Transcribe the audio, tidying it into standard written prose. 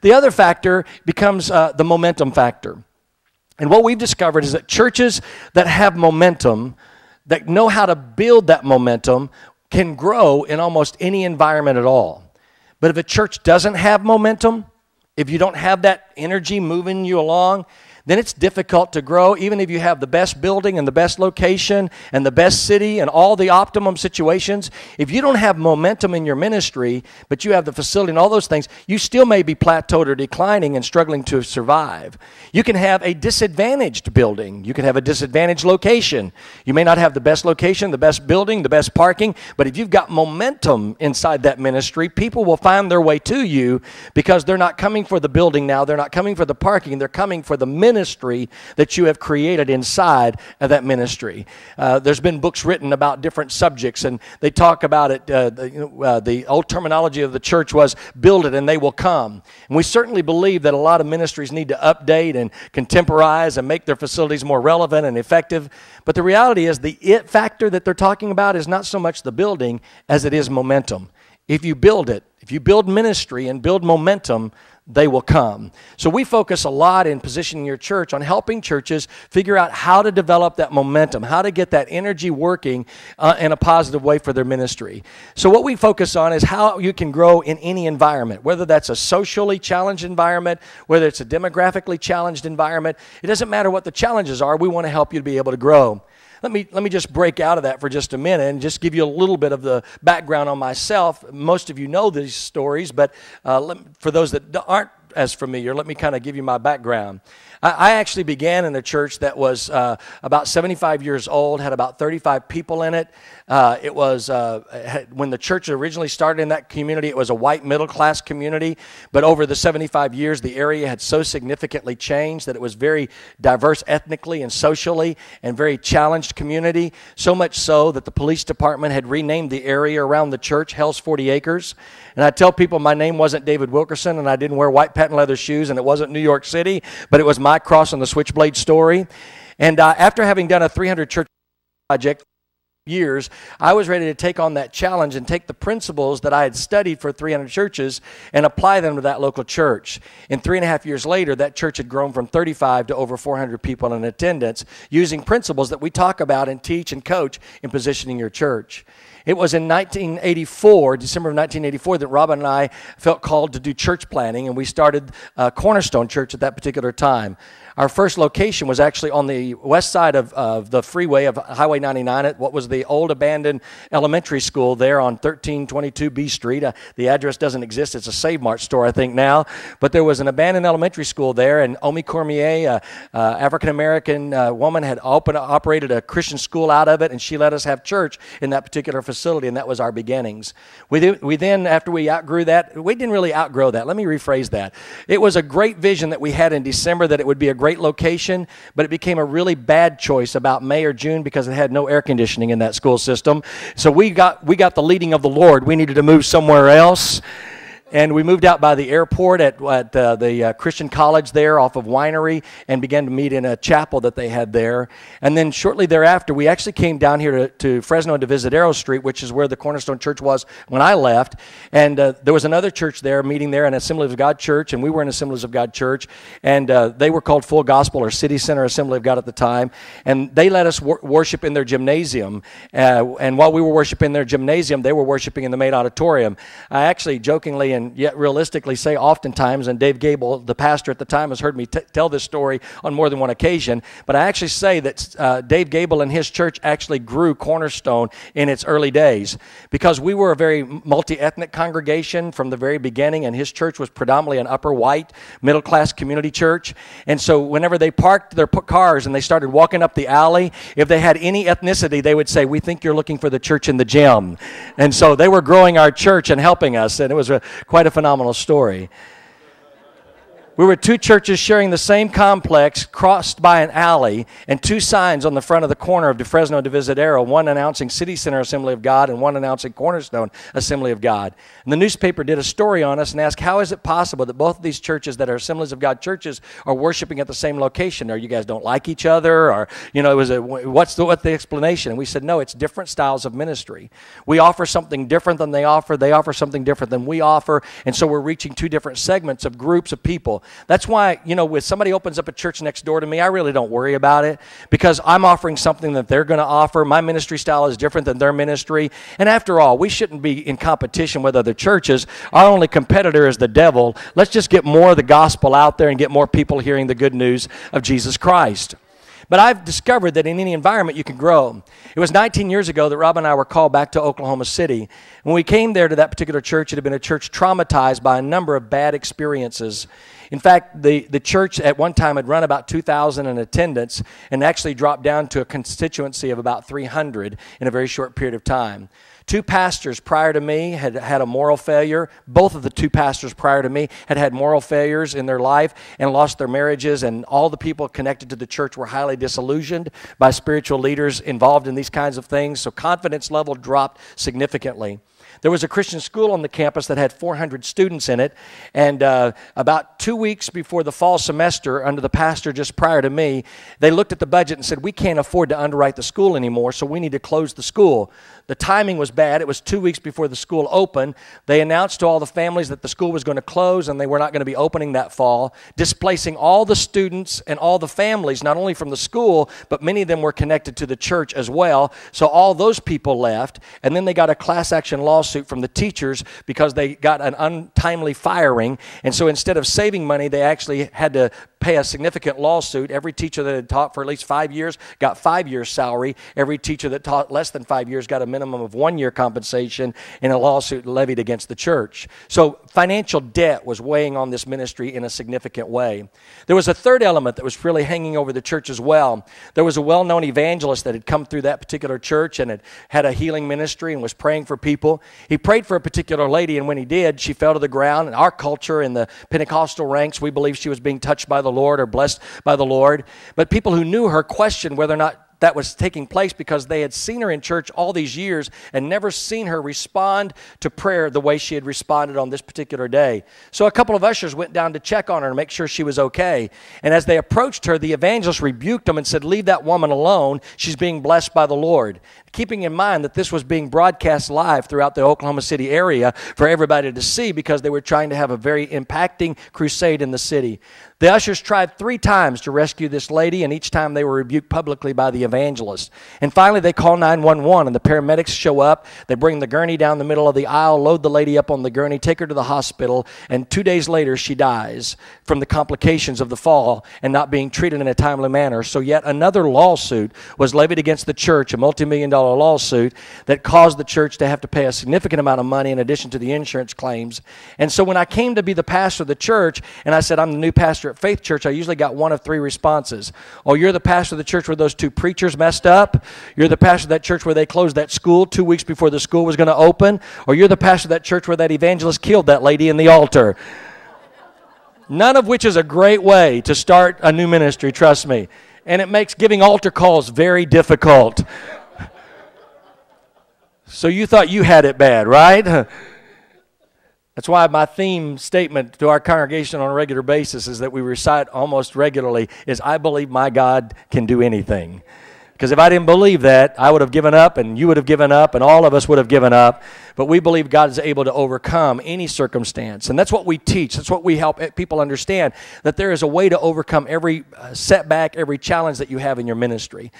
The other factor becomes the momentum factor. And what we've discovered is that churches that have momentum, that know how to build that momentum, can grow in almost any environment at all. But if a church doesn't have momentum, if you don't have that energy moving you along, then it's difficult to grow, even if you have the best building and the best location and the best city and all the optimum situations. If you don't have momentum in your ministry, but you have the facility and all those things, you still may be plateaued or declining and struggling to survive. You can have a disadvantaged building. You can have a disadvantaged location. You may not have the best location, the best building, the best parking, but if you've got momentum inside that ministry, people will find their way to you because they're not coming for the building now, they're not coming for the parking, they're coming for the ministry that you have created inside of that ministry. There's been books written about different subjects, and they talk about it. The old terminology of the church was build it and they will come. And we certainly believe that a lot of ministries need to update and contemporize and make their facilities more relevant and effective. But the reality is the it factor that they're talking about is not so much the building as it is momentum. If you build it, if you build ministry and build momentum, they will come. So we focus a lot in positioning your church on helping churches figure out how to develop that momentum, how to get that energy working in a positive way for their ministry. So what we focus on is how you can grow in any environment, whether that's a socially challenged environment, whether it's a demographically challenged environment. It doesn't matter what the challenges are. We want to help you to be able to grow. Let me just break out of that for just a minute and just give you a little bit of the background on myself. Most of you know these stories, but for those that aren't as familiar, let me kind of give you my background. I actually began in a church that was about 75 years old, had about 35 people in it. It was, when the church originally started in that community, it was a white middle-class community. But over the 75 years, the area had so significantly changed that it was very diverse ethnically and socially and very challenged community. So much so that the police department had renamed the area around the church Hell's 40 Acres. And I tell people my name wasn't David Wilkerson, and I didn't wear white patent leather shoes, and it wasn't New York City, but it was my cross on the switchblade story. And after having done a 300 church project years, I was ready to take on that challenge and take the principles that I had studied for 300 churches and apply them to that local church. And 3.5 years later, that church had grown from 35 to over 400 people in attendance using principles that we talk about and teach and coach in positioning your church. It was in 1984, December of 1984, that Robin and I felt called to do church planning, and we started Cornerstone Church at that particular time. Our first location was actually on the west side of the freeway of Highway 99 at what was the old abandoned elementary school there on 1322 B Street. The address doesn't exist. It's a Save Mart store, I think, now. But there was an abandoned elementary school there, and Omi Cormier, African-American woman, had operated a Christian school out of it, and she let us have church in that particular facility, and that was our beginnings. We then, after we outgrew that, we didn't really outgrow that. Let me rephrase that. It was a great vision that we had in December that it would be a great location, but it became a really bad choice about May or June because it had no air conditioning in that school system. So we got the leading of the Lord. We needed to move somewhere else. And we moved out by the airport at the Christian college there off of Winery and began to meet in a chapel that they had there. And then shortly thereafter, we actually came down here to Fresno and to visit Arrow Street, which is where the Cornerstone Church was when I left. And there was another church there, meeting there, an Assemblies of God church, and we were an Assemblies of God church. And they were called Full Gospel or City Center Assembly of God at the time. And they let us worship in their gymnasium. And while we were worshiping in their gymnasium, they were worshiping in the main auditorium. I actually jokingly and yet realistically say oftentimes, and Dave Gable, the pastor at the time, has heard me tell this story on more than one occasion, but I actually say that Dave Gable and his church actually grew Cornerstone in its early days because we were a very multi-ethnic congregation from the very beginning, and his church was predominantly an upper white, middle-class community church. And so whenever they parked their cars and they started walking up the alley, if they had any ethnicity, they would say, "We think you're looking for the church in the gym." And so they were growing our church and helping us, and it was quite a phenomenal story. We were two churches sharing the same complex, crossed by an alley, and two signs on the front of the corner of DeFresno and Divisadero, one announcing City Center Assembly of God and one announcing Cornerstone Assembly of God. And the newspaper did a story on us and asked, how is it possible that both of these churches that are Assemblies of God churches are worshiping at the same location? Or you guys don't like each other? Or, what's the explanation? And we said, no, it's different styles of ministry. We offer something different than they offer something different than we offer, and so we're reaching two different segments of groups of people. That's why, when somebody opens up a church next door to me, I really don't worry about it because I'm offering something that they're going to offer. My ministry style is different than their ministry. And after all, we shouldn't be in competition with other churches. Our only competitor is the devil. Let's just get more of the gospel out there and get more people hearing the good news of Jesus Christ. But I've discovered that in any environment you can grow. It was 19 years ago that Rob and I were called back to Oklahoma City. When we came there to that particular church, it had been a church traumatized by a number of bad experiences. In fact, the church at one time had run about 2,000 in attendance and actually dropped down to a constituency of about 300 in a very short period of time. Two pastors prior to me had had a moral failure. Both of the two pastors prior to me had had moral failures in their life and lost their marriages, and all the people connected to the church were highly disillusioned by spiritual leaders involved in these kinds of things, so confidence level dropped significantly. There was a Christian school on the campus that had 400 students in it, and about 2 weeks before the fall semester, under the pastor just prior to me, they looked at the budget and said, we can't afford to underwrite the school anymore, so we need to close the school. The timing was bad. It was 2 weeks before the school opened. They announced to all the families that the school was going to close and they were not going to be opening that fall, displacing all the students and all the families, not only from the school, but many of them were connected to the church as well. So all those people left, and then they got a class action lawsuit from the teachers because they got an untimely firing. And so instead of saving money, they actually had to pay a significant lawsuit. Every teacher that had taught for at least 5 years got 5 years' salary. Every teacher that taught less than 5 years got a minimum of 1 year compensation in a lawsuit levied against the church. So financial debt was weighing on this ministry in a significant way. There was a third element that was really hanging over the church as well. There was a well-known evangelist that had come through that particular church and had a healing ministry and was praying for people. He prayed for a particular lady, and when he did, she fell to the ground. In our culture, in the Pentecostal ranks, we believe she was being touched by the Lord or blessed by the Lord. But people who knew her questioned whether or not that was taking place because they had seen her in church all these years and never seen her respond to prayer the way she had responded on this particular day. So a couple of ushers went down to check on her and make sure she was okay. And as they approached her, the evangelist rebuked them and said, leave that woman alone. She's being blessed by the Lord. Keeping in mind that this was being broadcast live throughout the Oklahoma City area for everybody to see because they were trying to have a very impacting crusade in the city. The ushers tried 3 times to rescue this lady, and each time they were rebuked publicly by the evangelist. And finally, they call 911, and the paramedics show up. They bring the gurney down the middle of the aisle, load the lady up on the gurney, take her to the hospital, and 2 days later, she dies from the complications of the fall and not being treated in a timely manner. So yet another lawsuit was levied against the church, a multi-million-dollar lawsuit that caused the church to have to pay a significant amount of money in addition to the insurance claims. And so when I came to be the pastor of the church, and I said, I'm the new pastor at Faith Church, I usually got one of 3 responses. Oh, you're the pastor of the church where those 2 preachers messed up? You're the pastor of that church where they closed that school 2 weeks before the school was going to open? Or you're the pastor of that church where that evangelist killed that lady in the altar? None of which is a great way to start a new ministry, trust me. And it makes giving altar calls very difficult. So you thought you had it bad, right? That's why my theme statement to our congregation on a regular basis is that we recite almost regularly is, I believe my God can do anything. Because if I didn't believe that, I would have given up, and you would have given up, and all of us would have given up. But we believe God is able to overcome any circumstance. And that's what we teach. That's what we help people understand, that there is a way to overcome every setback, every challenge that you have in your ministry.